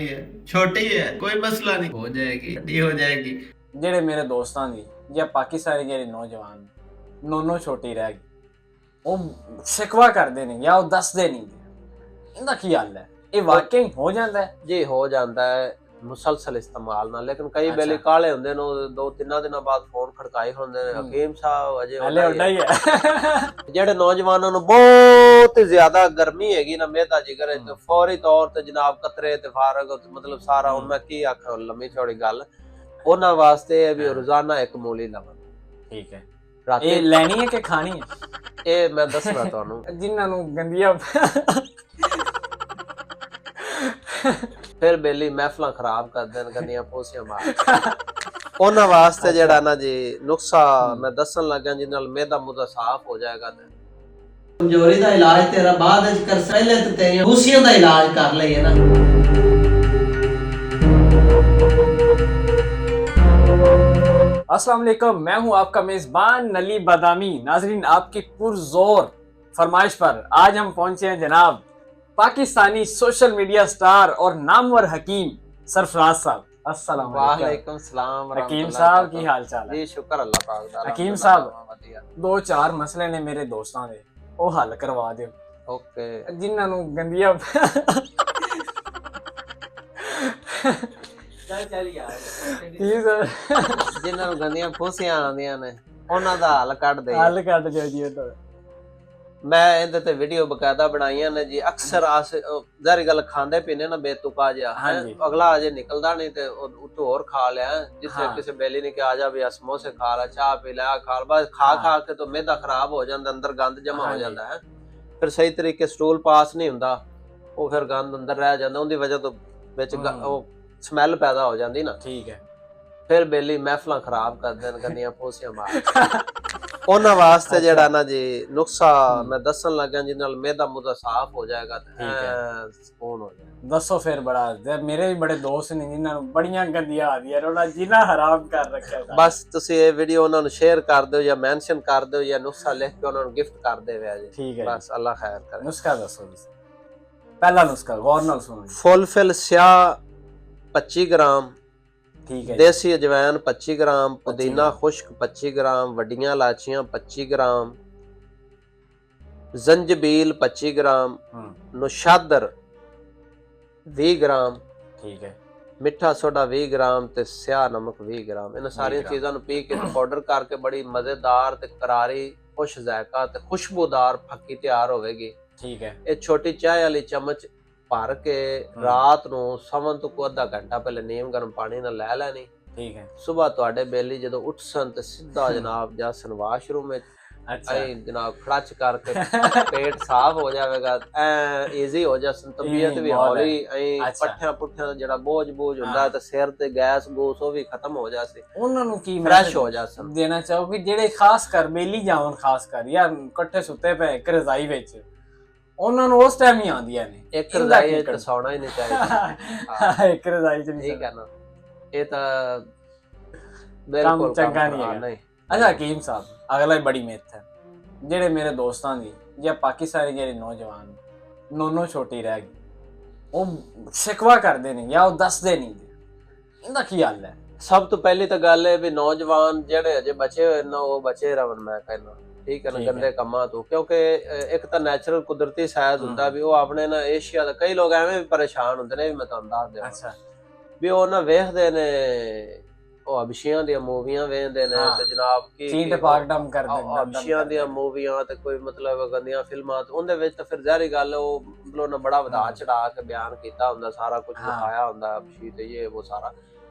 नहीं है, छोटी है, कोई मसला नहीं, हो जाएगी, बड़ी हो जाएगी। ਜਿਹੜੇ ਮੇਰੇ ਦੋਸਤਾਂ ਦੀ ਜਾਂ ਪਾਕਿਸਤਾਨੀ ਜਿਹੜੇ ਨੌਜਵਾਨ ਨੋਨੋ ਛੋਟੀ ਰਹਿ ਗਈ ਉਹ ਸ਼ਿਕਵਾ ਕਰਦੇ ਨੇ ਜਾਂ ਉਹ ਦੱਸਦੇ ਨਹੀਂ ਇਹਦਾ ਕੀ ਹੱਲ ਹੈ ਇਹ ਵਾਕਈ ਹੋ ਜਾਂਦਾ ਹੈ जी हो जाता है मुसलसल इस्तेमाल ना, लेकिन कई अच्छा। बेले काले होंगे ने, 2-3 दिन बाद फोन खड़काए होंगे ने, हकीम साहब अजे ਹਲੇ ਉੱਡਾ ਹੀ ਹੈ ਜਿਹੜੇ ਨੌਜਵਾਨਾਂ ਨੂੰ ਬਹੁਤ ਜ਼ਿਆਦਾ ਗਰਮੀ ਹੈਗੀ ਨਾ ਮਿਹਦਾ ਜਿਗਰ ਤੇ ਫੌਰੀ ਤੌਰ ਤੇ ਜਨਾਬ ਕਤਰੇ ਤੇ ਫਾਰਗ ਮਤਲਬ ਸਾਰਾ ਹੁਣ ਮੈਂ ਕੀ ਆਖਾਂ ਲੰਮੀ ਚੌੜੀ ਗੱਲ ਉਹਨਾਂ ਵਾਸਤੇ ਇਹ ਵੀ ਰੋਜ਼ਾਨਾ ਇੱਕ ਮੂਲੀ ਲਵਾਂ। ਠੀਕ ਹੈ ਰਾਤੀ ਇਹ ਲੈਣੀ ਹੈ ਕਿ ਖਾਣੀ ਹੈ ਇਹ ਮੈਂ ਦੱਸਣਾ ਤੁਹਾਨੂੰ ਜਿਨ੍ਹਾਂ ਨੂੰ ਗੰਦੀਆਂ ਫਿਰ ਬੇਲੀ ਮਹਿਫਲਾਂ ਖਰਾਬ ਕਰ ਦੇਣ ਗੰਦੀਆਂ ਪੋਸੀਆਂ ਮਾਰ ਉਹਨਾਂ ਵਾਸਤੇ ਜਿਹੜਾ ਨਾ ਜੀ ਨੁਕਸਾ ਮੈਂ ਦੱਸਣ ਲੱਗਾ ਜਿਹਦੇ ਨਾਲ ਮਿਹਦਾ ਮੁੱਦਾ ਸਾਫ਼ ਹੋ ਜਾਏਗਾ ਤੇ कमजोरी का इलाज तेरा बाद च कर पहले तो तेरी खुशियों का इलाज कर लइए ना। अस्सलाम वालेकुम, मैं हूं आपका मेजबान नली बादामी। नाजरीन, आपकी पुरजोर फरमाइश पर आज हम पहुंचे हैं जनाब पाकिस्तानी सोशल मीडिया स्टार और नामवर हकीम सरफराज साहब। अस्सलाम वालेकुम सलाम हकीम साहब की हाल चाल है? जी शुक्र अल्लाह पाक दा। हकीम साहब दो चार मसले ने मेरे दोस्तों दे ਉਹ ਹੱਲ ਕਰਵਾ ਦਿਓ ਓਕੇ ਜਿਨ੍ਹਾਂ ਨੂੰ ਗੰਦੀਆਂ चल यार ਚੀਜ਼ ਜਿਨ੍ਹਾਂ ਨੂੰ ਗੰਦੀਆਂ ਫੋਸੀਆਂ ਆਉਂਦੀਆਂ ਨੇ ਉਹਨਾਂ ਦਾ ਹੱਲ ਕੱਢ ਦੇ। ਹੱਲ ਕੱਢ ਦਿਓ ਜੀ ਇਹਦਾ। ਮੈਂ ਇਹਦੇ ਤੇ ਵੀਡੀਓ ਬਕਾਇਦਾ ਬਣਾਈਆਂ ਨੇ ਜੀ। ਅਕਸਰ ਜ਼ਾਰੀ ਗੱਲ ਖਾਂਦੇ ਪੀਨੇ ਨਾ ਬੇਤੁਕਾ ਜਿਹਾ ਹਾਂਜੀ। ਅਗਲਾ ਅਜੇ ਨਿਕਲਦਾ ਨਹੀਂ ਤੇ ਉਤੋਂ ਹੋਰ ਖਾ ਲਿਆ ਜਿੱਥੇ ਕਿਸੇ ਬੇਲੀ ਨੇ ਕਿਹਾ ਜਾ ਵੀ ਆ ਸਮੋਸੇ ਖਾ ਲੈ, ਚਾਹ ਪੀ ਲੈ, ਖਾ ਲੈ, ਬਸ ਖਾ ਖਾ ਕੇ ਤਾਂ ਮਿਹਦਾ ਖਰਾਬ ਹੋ ਜਾਂਦਾ, ਅੰਦਰ ਗੰਦ ਜਮਾ ਹੋ ਜਾਂਦਾ ਹੈ, ਫਿਰ ਸਹੀ ਤਰੀਕੇ ਸਟੂਲ ਪਾਸ ਨਹੀਂ ਹੁੰਦਾ, ਉਹ ਫਿਰ ਗੰਦ ਅੰਦਰ ਰਹਿ ਜਾਂਦਾ, ਉਹਦੀ ਵਜ੍ਹਾ ਤੋਂ ਵਿੱਚ ਉਹ ਸਮੈਲ ਪੈਦਾ ਹੋ ਜਾਂਦੀ ਨਾ। ਠੀਕ ਹੈ ਫਿਰ ਬੇਲੀ ਮਹਿਫਲਾਂ ਖਰਾਬ ਕਰ ਦੇਣ ਗੰਦੀਆਂ ਪੋਸੀਆਂ ਮਾਰ ਉਹਨਾਂ ਵਾਸਤੇ ਜਿਹੜਾ ਨਾ ਜੀ ਨੁਕਸਾ ਮੈਂ ਦੱਸਣ ਲੱਗਾ ਜਿਹਦੇ ਨਾਲ ਮਿਹਦਾ ਮੁੱਦਾ ਸਾਫ਼ ਹੋ ਜਾਏਗਾ ਤੇ ਸਕੂਨ ਹੋ ਜਾਏਗਾ। ਦੱਸੋ ਫਿਰ ਬੜਾ ਮੇਰੇ ਵੀ ਬੜੇ ਦੋਸਤ ਨੇ ਜਿਨ੍ਹਾਂ ਨੂੰ ਬੜੀਆਂ ਗੰਦੀਆਂ ਆਦੀਆਂ ਉਹਨਾਂ ਜਿੰਨਾ ਹਰਾਮ ਕਰ ਰੱਖਿਆ ਬਸ ਤੁਸੀਂ ਇਹ ਵੀਡੀਓ ਉਹਨਾਂ ਨੂੰ ਸ਼ੇਅਰ ਕਰ ਦਿਓ ਜਾਂ ਮੈਂਸ਼ਨ ਕਰ ਦਿਓ ਜਾਂ ਨੁਸਖਾ ਲਿਖ ਕੇ ਉਹਨਾਂ ਨੂੰ ਗਿਫਟ ਕਰ ਦੇਵੇ ਜੀ। ਠੀਕ ਹੈ ਬਸ ਅੱਲਾ ਖੈਰ ਕਰੇ। ਨੁਸਖਾ ਦੱਸੋ ਜੀ। ਪਹਿਲਾ ਨੁਸਖਾ ਗੌਰ ਨਾਲ ਸੁਣੋ। ਫੁੱਲ ਸਿਆਹ 25 ਗ੍ਰਾਮ, ਠੀਕ ਹੈ ਦੇਸੀ ਅਜਵਾਇਨ 25 ਗ੍ਰਾਮ, ਪੁਦੀਨਾ ਖੁਸ਼ਕ 25 ਗ੍ਰਾਮ, ਵੱਡੀਆਂ ਇਲਾਚੀਆਂ 25 ਗ੍ਰਾਮ, ਜ਼ੰਜਬੀਲ 25 ਗ੍ਰਾਮ, ਨੁਸ਼ਾਦਰ 20 ਗ੍ਰਾਮ, ਠੀਕ ਹੈ ਮਿੱਠਾ ਸੋਡਾ 20 ਗ੍ਰਾਮ ਤੇ ਸਿਆਹ ਨਮਕ 20 ਗ੍ਰਾਮ। ਇਹਨਾਂ ਸਾਰੀਆਂ ਚੀਜ਼ਾਂ ਨੂੰ ਪੀ ਕੇ ਪਾਊਡਰ ਕਰਕੇ ਬੜੀ ਮਜ਼ੇਦਾਰ ਤੇ ਕਰਾਰੀ ਖੁਸ਼ ਜ਼ਾਇਕਾ ਤੇ ਖੁਸ਼ਬੂਦਾਰ ਫੱਕੀ ਤਿਆਰ ਹੋਵੇਗੀ। ਠੀਕ ਹੈ ਇਹ ਛੋਟੀ ਚਾਹ ਵਾਲੀ ਚਮਚ ਭਰ ਕੇ ਰਾਤ ਨੂੰ ਸੌਣ ਤੋਂ ਅੱਧਾ ਘੰਟਾ ਪਹਿਲੇ ਨੀਮ ਗਰਮ ਪਾਣੀ ਨਾਲ ਲੈ ਲੈਣੀ। ਠੀਕ ਹੈ ਸਵੇਰ ਤੁਹਾਡੇ ਬੇਲੀ ਜਦੋਂ ਉੱਠਸਨ ਤੇ ਸਿੱਧਾ ਜਨਾਬ ਜਾਸਨ ਵਾਸ਼ਰੂਮ ਵਿੱਚ ਜਨਾਬ ਖੜਚ ਕਰਕੇ ਪੇਟ ਸਾਫ਼ ਹੋ ਜਾਵੇਗਾ, ਐ ਈਜ਼ੀ ਹੋ ਜਾਸਨ, ਤਬੀਅਤ ਵੀ ਹੌਲੀ ਐ ਪੱਠਿਆਂ ਪੁੱਠਿਆਂ ਦਾ ਜਿਹੜਾ ਬੋਝ ਹੁੰਦਾ ਤੇ ਸਿਰ ਤੇ ਗੈਸ ਗੋਸ ਉਹ ਵੀ ਖਤਮ ਹੋ ਜਾਸੀ, ਉਹਨਾਂ ਨੂੰ ਕੀ ਫਰੈਸ਼ ਹੋ ਜਾਸਨ ਦੇਣਾ ਚਾਹੋਗੇ ਜਿਹੜੇ ਖਾਸ ਕਰ ਬੇਲੀ ਜਾਵਨ, ਖਾਸ ਕਰ ਯਾਰ ਇਕੱਠੇ ਸੁੱਤੇ ਪਏ ਇੱਕ ਰਜ਼ਾਈ ਵਿੱਚ, ਉਹਨਾਂ ਨੂੰ ਉਸ ਟਾਈਮ ਹੀ ਆਉਂਦੀਆਂ ਨੇ। ਇੱਕ ਰਜ਼ਾਈ ਚ ਸੌਣਾ ਹੀ ਨਹੀਂ ਚਾਹੀਦਾ ਇੱਕ ਰਜ਼ਾਈ ਚ ਠੀਕ ਹੈ ਨਾ, ਇਹ ਤਾਂ ਬਿਲਕੁਲ ਚੰਗਾ ਨਹੀਂ। ਅੱਛਾ ਹਕੀਮ ਸਾਹਿਬ ਅਗਲਾ ਬੜੀ ਮਿੱਥ ਹੈ ਜਿਹੜੇ ਮੇਰੇ ਦੋਸਤਾਂ ਦੀ ਜਾਂ ਪਾਕਿਸਤਾਨੀ ਜਿਹੜੇ ਨੌਜਵਾਨ ਨੋਨੋ ਛੋਟੀ ਰਹਿ ਗਈ ਉਹ ਸ਼ਿਕਵਾ ਕਰਦੇ ਨੇ ਜਾਂ ਉਹ ਦੱਸਦੇ ਨਹੀਂ ਇਹਦਾ ਕੀ ਹੱਲ ਹੈ? ਸਭ ਤੋਂ ਪਹਿਲੀ ਤਾਂ ਗੱਲ ਹੈ ਵੀ ਨੌਜਵਾਨ ਜਿਹੜੇ ਅਜੇ ਬਚੇ ਹੋਏ ਨੇ ਉਹ ਬਚੇ ਰਹਿਣ, ਮੈਂ ਕਹਿੰਦਾ ਠੀਕ ਹੈ ਨਾ, ਗੰਦੇ ਕੰਮਾਂ ਤੋਂ, ਕਿਉਂਕਿ ਇੱਕ ਤਾਂ ਨੈਚੁਰਲ ਕੁਦਰਤੀ ਸਾਇਜ਼ ਹੁੰਦਾ ਵੀ ਉਹ ਆਪਣੇ ਨਾ ਏਸ਼ੀਆ ਦਾ ਕਈ ਲੋਕ ਐਵੇਂ ਵੀ ਪਰੇਸ਼ਾਨ ਹੁੰਦੇ ਨੇ, ਵੀ ਮੈਂ ਤੁਹਾਨੂੰ ਦੱਸ ਦਿਆਂ ਅੱਛਾ ਵੀ ਉਹ ਨਾ ਵੇਖਦੇ ਨੇ ਉਹ ਅਬਸ਼ੀਆਂ ਦੀਆਂ ਮੂਵੀਆਂ ਵੇਖਦੇ ਨੇ ਤੇ ਜਨਾਬ ਕੀ ਚੀਟ ਪਾਕਡਮ ਕਰਦੇ ਅਬਸ਼ੀਆਂ ਦੀਆਂ ਮੂਵੀਆਂ ਤੇ ਕੋਈ ਮਤਲਬ ਗੰਦੀਆਂ ਫਿਲਮਾਂ ਤੇ ਉਹਦੇ ਵਿੱਚ ਤਾਂ ਫਿਰ ਜ਼ਾਹਰੀ ਗੱਲ ਉਹ ਮਤਲਬ ਨਾ ਬੜਾ ਵਧਾ ਚੜਾ ਕੇ ਬਿਆਨ ਕੀਤਾ ਹੁੰਦਾ, ਸਾਰਾ ਕੁਝ ਦਿਖਾਇਆ ਹੁੰਦਾ ਅਬਸ਼ੀ ਤੇ ਇਹ ਉਹ ਸਾਰਾ।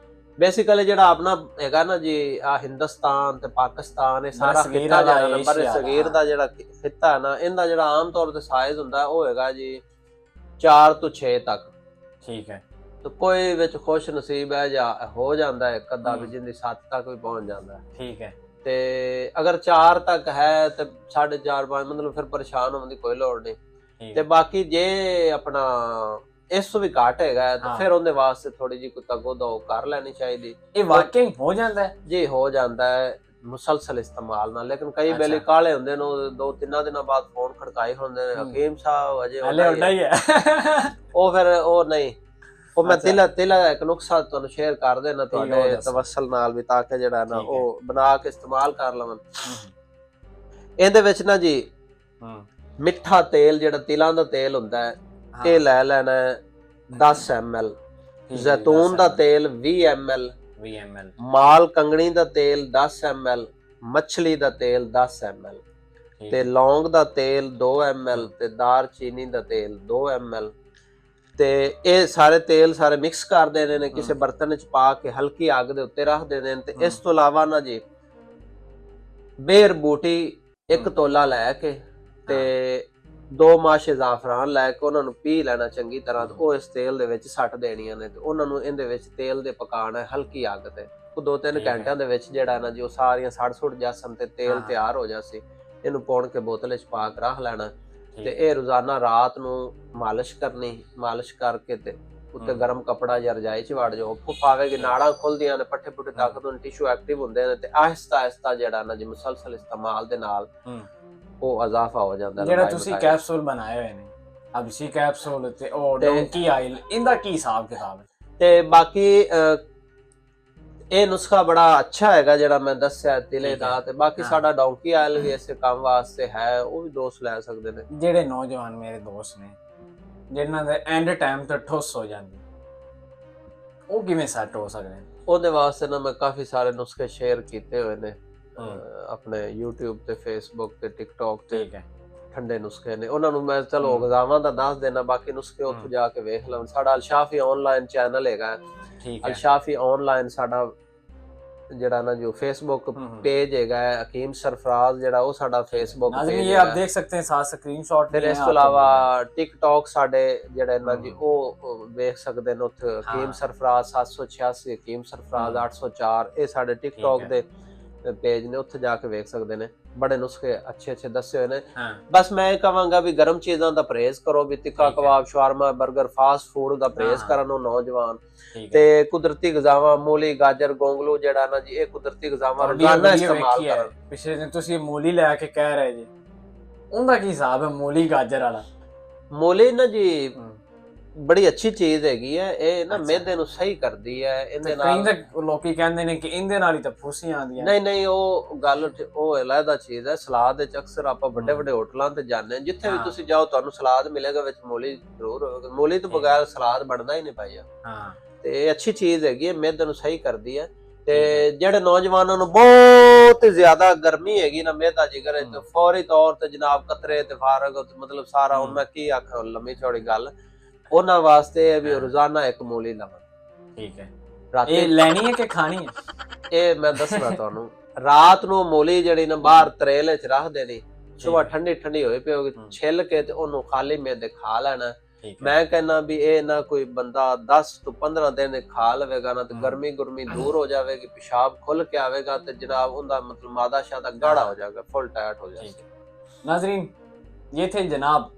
ਬੇਸਿਕਲੀ ਜਿਹੜਾ ਆਪਣਾ ਹੈਗਾ ਨਾ ਜੀ ਆ ਹਿੰਦੁਸਤਾਨ ਤੇ ਪਾਕਿਸਤਾਨ ਇਹ ਸਾਰਾ ਖਿੱਤਾ ਜਿਹੜਾ ਨੰਬਰ ਸਗੀਰ ਦਾ ਜਿਹੜਾ ਖਿੱਤਾ ਹੈ ਨਾ, ਇਹਦਾ ਜਿਹੜਾ ਆਮ ਤੌਰ ਤੇ ਸਾਈਜ਼ ਹੁੰਦਾ ਉਹ ਹੈਗਾ ਜੀ 4 ਤੋਂ 6 ਤੱਕ। ਠੀਕ ਹੈ ਤੇ ਕੋਈ ਵਿੱਚ ਖੁਸ਼ ਨਸੀਬ ਹੈ ਜਾਂ ਹੋ ਜਾਂਦਾ ਹੈ ਇੱਕ ਅੱਧਾ ਵੀ ਜਿੰਦੀ 7 ਤੱਕ ਵੀ ਪਹੁੰਚ ਜਾਂਦਾ। ਠੀਕ ਹੈ ਤੇ ਅਗਰ 4 ਤੱਕ ਹੈ ਤੇ 4.5 5 ਮਤਲਬ ਫਿਰ ਪਰੇਸ਼ਾਨ ਹੋਣ ਦੀ ਕੋਈ ਲੋੜ ਨਹੀਂ। ਤੇ ਬਾਕੀ ਜੇ ਆਪਣਾ ਇਸ ਤੋਂ ਵੀ ਘੱਟ ਹੈਗਾ ਤਾਂ ਫਿਰ ਉਹਦੇ ਵਾਸਤੇ ਥੋੜੀ ਜਿਹੀ ਕੋਈ ਤਗੋ-ਦੋ ਕਰ ਲੈਣੀ ਚਾਹੀਦੀ। ਇਹ ਵਾਕਈ ਹੋ ਜਾਂਦਾ ਹੈ ਜੀ, ਹੋ ਜਾਂਦਾ ਹੈ ਮੁਸਲਸਲ ਇਸਤੇਮਾਲ ਨਾਲ, ਲੇਕਿਨ ਕਈ ਬੇਲੇ ਕਾਲੇ ਹੁੰਦੇ ਨੇ, 2-3 ਦਿਨਾਂ ਬਾਅਦ ਫੋਨ ਖੜਕਾਏ ਹੁੰਦੇ ਨੇ, ਹਕੀਮ ਸਾਹਿਬ ਅਜੇ ਹਲੇ ਉੱਡਾ ਹੀ ਹੈ ਉਹ ਫਿਰ ਉਹ ਨਹੀਂ ਉਹ ਮੈਂ ਅੱਛਾ। ਤਿਲਾ ਦਾ ਇੱਕ ਨੁਸਖਾ ਤੁਹਾਨੂੰ ਸ਼ੇਅਰ ਕਰ ਦੇਣਾ ਤੁਹਾਡੇ ਤਵੱਸਲ ਨਾਲ ਵੀ, ਤਾਂ ਕਿ ਜਿਹੜਾ ਨਾ ਉਹ ਬਣਾ ਕੇ ਇਸਤੇਮਾਲ ਕਰ ਲਵਣ। ਇਹਦੇ ਵਿੱਚ ਨਾ ਜੀ ਮਿੱਠਾ ਤੇਲ, ਜਿਹੜਾ ਤਿਲਾਂ ਦਾ ਤੇਲ ਹੁੰਦਾ ਹੈ, ਇਹ ਲੈ ਲੈਣਾ 10 ml, ਜ਼ੈਤੂਨ ਦਾ ਤੇਲ 20 ml, ਮਾਲ ਕੰਗਣੀ ਦਾ ਤੇਲ 10 ml, ਮੱਛਲੀ ਦਾ ਤੇਲ 10 ml, ਤੇ ਲੌਂਗ ਦਾ ਤੇਲ 2 ml, ਤੇ ਦਾਰ ਚੀਨੀ ਦਾ ਤੇਲ 2 ml। ਤੇ ਇਹ ਸਾਰੇ ਤੇਲ ਸਾਰੇ ਮਿਕਸ ਕਰ ਦੇਣੇ ਨੇ, ਕਿਸੇ ਬਰਤਨ ਵਿੱਚ ਪਾ ਕੇ ਹਲਕੀ ਅੱਗ ਦੇ ਉੱਤੇ ਰੱਖ ਦੇਣੇ ਨੇ। ਤੇ ਇਸ ਤੋਂ ਇਲਾਵਾ ਨਾ ਜੀ ਬੇਰ ਬੂਟੀ 1 ਤੋਲਾ ਲੈ ਕੇ ਤੇ 2 ਮਾਸ਼ੇ ਜ਼ਾਫਰਾਨ ਲੈ ਕੇ ਉਹਨਾਂ ਨੂੰ ਪੀ ਲੈਣਾ ਚੰਗੀ ਤਰ੍ਹਾਂ, ਤੇ ਉਹ ਇਸ ਤੇਲ ਦੇ ਵਿੱਚ ਸੱਟ ਦੇਣੀਆਂ ਨੇ, ਤੇ ਉਹਨਾਂ ਨੂੰ ਇਹਦੇ ਵਿੱਚ ਤੇਲ ਦੇ ਪਕਾਉਣਾ ਹੈ ਹਲਕੀ ਅੱਗ ਤੇ। ਉਹ 2-3 ਘੰਟਿਆਂ ਦੇ ਵਿੱਚ ਜਿਹੜਾ ਨਾ ਜੀ ਉਹ ਸਾਰੀਆਂ ਸੜ ਸੁੱਟ ਜਾਸਨ ਤੇ ਤੇਲ ਤਿਆਰ ਹੋ ਜਾਸੀ। ਇਹਨੂੰ ਪਾਉਣ ਕੇ ਬੋਤਲ ਵਿੱਚ ਪਾ ਕੇ ਰੱਖ ਲੈਣਾ, ਤੇ ਇਹ ਰੋਜ਼ਾਨਾ ਰਾਤ ਨੂੰ ਮਾਲਿਸ਼ ਕਰਨੀ। ਮਾਲਿਸ਼ ਕਰਕੇ ਤੇ ਉੱਤੇ ਗਰਮ ਕਪੜਾ ਜਾਂ ਰਜਾਈ ਚ ਵੜ ਜਾਓ, ਫੁੱਫ ਆਵੇਗੀ, ਨਾੜਾਂ ਖੁੱਲਦੀਆਂ ਨੇ, ਪੱਠੇ ਪੁੱਠੇ ਤਾਕਤ ਹੁੰਦੀ, ਟਿਸ਼ੂ ਐਕਟਿਵ ਹੁੰਦੇ ਨੇ, ਤੇ ਆਹਿਸਤਾ ਆਹਿਸਤਾ ਜਿਹੜਾ ਨਾ ਜੀ ਮੁਸਲਸਲ ਇਸਤੇਮਾਲ ਦੇ ਨਾਲ ਉਹ ਇਜ਼ਾਫਾ ਹੋ ਜਾਂਦਾ। ਜਿਹੜਾ ਤੁਸੀਂ ਕੈਪਸੂਲ ਬਣਾਏ ਹੋਏ ਨੇ, ਅਬਸੀ ਕੈਪਸੂਲ ਤੇ ਉਹ ਡੋਂਕੀ ਆਇਲ, ਇਹਦਾ ਕੀ ਹਿਸਾਬ ਕਿਤਾਬ ਹੈ? ਤੇ ਬਾਕੀ ਇਹ ਨੁਸਖਾ ਬੜਾ ਅੱਛਾ ਹੈਗਾ ਜਿਹੜਾ ਮੈਂ ਦੱਸਿਆ ਤਿਲੇ ਦਾ, ਤੇ ਬਾਕੀ ਸਾਡਾ ਡੌਂਕੀ ਆਇਲ ਵੀ ਇਸੇ ਕੰਮ ਵਾਸਤੇ ਹੈ, ਉਹ ਵੀ ਦੋਸਤ ਲੈ ਸਕਦੇ ਨੇ। ਜਿਹੜੇ ਨੌਜਵਾਨ ਮੇਰੇ ਦੋਸਤ ਨੇ ਜਿਨ੍ਹਾਂ ਦੇ ਐਂਡ ਟਾਈਮ ਤੇ ਠੁੱਸ ਹੋ ਜਾਂਦੀ, ਉਹ ਕਿਵੇਂ ਸੈੱਟ ਹੋ ਸਕਦੇ ਨੇ? ਉਹਦੇ ਵਾਸਤੇ ਨਾ ਮੈਂ ਕਾਫੀ ਸਾਰੇ ਨੁਸਖੇ ਸ਼ੇਅਰ ਕੀਤੇ ਹੋਏ ਨੇ ਆਪਣੇ YouTube ਤੇ Facebook ਤੇ TikTok ਤੇ। ਠੀਕ ਹੈ, ਠੰਡੇ ਨੁਸਖੇ ਨੇ, ਉਹਨਾਂ ਨੂੰ ਮੈਂ ਚਲੋ ਗਜ਼ਾਵਾਂ ਦਾ ਦੱਸ ਦੇਣਾ, ਬਾਕੀ ਨੁਸਖੇ ਉੱਥੇ ਜਾ ਕੇ ਵੇਖ ਲਵਣ। ਸਾਡਾ ਅਲਸ਼ਾਫੀ ਆਨਲਾਈਨ ਚੈਨਲ ਹੈਗਾ, ਅਲਸ਼ਾਫੀ ਆਨਲਾਈਨ ਸਾਡਾ ਜਿਹੜਾ ਨਾ ਜੋ Facebook पेज ਹੈਗਾ ਹੈ, हकीम सरफराज ਜਿਹੜਾ ਉਹ ਸਾਡਾ Facebook पेज ये आप देख सकते हैं, साथ स्क्रीनशॉट। ਫਿਰ ਇਸ ਤੋਂ ਇਲਾਵਾ TikTok ਸਾਡੇ ਜਿਹੜੇ ਨਾ ਜੀ ਉਹ ਵੇਖ ਸਕਦੇ ਨੇ ਉੱਥੇ, हकीम सरफराज 786, हकीम सरफराज 804, ਇਹ ਸਾਡੇ TikTok ਦੇ पेज ਨੇ, ਉੱਥੇ ਜਾ ਕੇ ਵੇਖ ਸਕਦੇ ਨੇ। ਬੜੇ ਨੁਸਖੇ ਅੱਛੇ ਦੱਸੇ ਹੋਏ ਨੇ। ਬਸ ਮੈਂ ਇਹ ਕਹਾਂਗਾ ਵੀ ਗਰਮ ਚੀਜ਼ਾਂ ਦਾ ਪਰਹੇਜ਼ ਕਰੋ, ਵੀ ਤਿੱਖਾ ਕਬਾਬ, ਸ਼ਵਾਰਮਾ, 버ਗਰ, ਫਾਸਟ ਫੂਡ ਦਾ ਪਰਹੇਜ਼ ਕਰਨ ਉਹ ਨੌਜਵਾਨ, ਤੇ ਕੁਦਰਤੀ ਗਜ਼ਾਵਾਂ, ਮੂਲੀ, ਗਾਜਰ, ਗੋਂਗਲੂ ਜਿਹੜਾ ਨਾ ਜੀ ਇਹ ਕੁਦਰਤੀ ਗਜ਼ਾਵਾਂ ਰੋਜ਼ਾਨਾ ਇਸਤੇਮਾਲ ਕਰਨ। ਪਿਛਲੇ ਦਿਨ ਤੁਸੀਂ ਮੂਲੀ ਲੈ ਕੇ ਕਹਿ ਰਹੇ ਜੀ, ਉਹਦਾ ਕੀ ਹਿਸਾਬ ਹੈ? ਮੂਲੀ ਗਾਜਰ ਵਾਲਾ ਮੂਲੀ ਨਾ ਜੀ ਬੜੀ ਅੱਛੀ ਚੀਜ਼ ਹੈਗੀ ਹੈ, ਇਹ ਨਾ ਮਿਹਦੇ ਨੂੰ ਸਹੀ ਕਰਦੀ ਹੈ। ਇਹਦੇ ਨਾਲ ਕਈ ਲੋਕੀ ਕਹਿੰਦੇ ਨੇ ਕਿ ਇਹਦੇ ਨਾਲ ਹੀ ਤਾਂ ਫੁੱਸੀਆਂ ਆਉਂਦੀਆਂ। ਨਹੀਂ, ਉਹ ਗੱਲ ਉਹ ਅਲੱਗਾ ਚੀਜ਼ ਹੈ। ਸਲਾਦ ਵਿੱਚ ਅਕਸਰ ਆਪਾਂ ਵੱਡੇ ਹੋਟਲਾਂ ਤੇ ਜਾਂਦੇ ਹਾਂ, ਜਿੱਥੇ ਵੀ ਤੁਸੀਂ ਜਾਓ ਤੁਹਾਨੂੰ ਸਲਾਦ ਮਿਲੇਗਾ, ਵਿੱਚ ਮੂਲੀ ਜ਼ਰੂਰ ਹੋਵੇਗੀ। ਮੂਲੀ ਤੋਂ ਬਗੈਰ ਸਲਾਦ ਬਣਦਾ ਹੀ ਨਹੀਂ ਭਾਈਆ। ਤੇ ਇਹ ਅੱਛੀ ਚੀਜ਼ ਹੈਗੀ ਹੈ, ਮਿਹਦੇ ਨੂੰ ਸਹੀ ਕਰਦੀ ਹੈ। ਤੇ ਜਿਹੜੇ ਨੌਜਵਾਨਾਂ ਨੂੰ ਬਹੁਤ ਜ਼ਿਆਦਾ ਗਰਮੀ ਹੈਗੀ ਨਾ ਮਿਹਦਾ ਜਿਗਰ, ਤੇ ਫੌਰੀ ਤੌਰ ਤੇ ਜਨਾਬ ਕਤਰੇ ਤੇ ਫਾਰਗ, ਮਤਲਬ ਸਾਰਾ ਹੁਣ ਮੈਂ ਕੀ ਆਖਾਂ, ਲੰਮੀ ਚੌੜੀ ਗੱਲ, ਉਹਨਾਂ ਵਾਸਤੇ ਵੀ ਰੋਜ਼ਾਨਾ ਇੱਕ ਮੂਲੀ ਲਵਣ। ਠੀਕ ਹੈ, ਇਹ ਲੈਣੀ ਹੈ ਕਿ ਖਾਣੀ ਹੈ? ਇਹ ਮੈਂ ਦੱਸਣਾ ਤੁਹਾਨੂੰ। ਰਾਤ ਨੂੰ ਮੂਲੀ ਜਿਹੜੀ ਨਾ ਬਾਹਰ ਤਰੇਲ ਵਿੱਚ ਰੱਖ ਦੇਣੀ, ਸਵੇਰ ਠੰਡੀ ਹੋਈ ਪਈ ਛਿੱਲ ਕੇ ਤੇ ਉਹਨੂੰ ਖਾਲੀ ਮਿਹਦੇ ਖਾ ਲੈਣਾ। ਮੈਂ ਕਹਿੰਦਾ ਵੀ ਇਹ ਨਾ ਕੋਈ ਬੰਦਾ 10 ਤੋਂ 15 ਦਿਨ ਖਾ ਲਵੇਗਾ ਨਾ, ਤੇ ਗਰਮੀ ਦੂਰ ਹੋ ਜਾਵੇਗੀ, ਪਿਸ਼ਾਬ ਖੁੱਲ ਕੇ ਆਵੇਗਾ, ਤੇ जनाब ਉਹਦਾ ਮਤਲਬ ਮਾਦਾ ਸ਼ਾਦਾ ਗਾੜਾ ਹੋ ਜਾਏਗਾ, फुल टाइट हो जाएगा। नाज़रीन, ये थे जनाब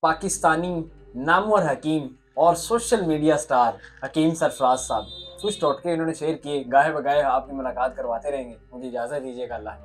पाकिस्तानी नामवर हकीम और सोशल मीडिया स्टार हकीम सरफराज साहब। कुछ टोटके इन्होंने शेयर किए, गाहे बगाहे आपकी मुलाकात करवाते रहेंगे। मुझे इजाज़त दीजिएगा, अल्लाह।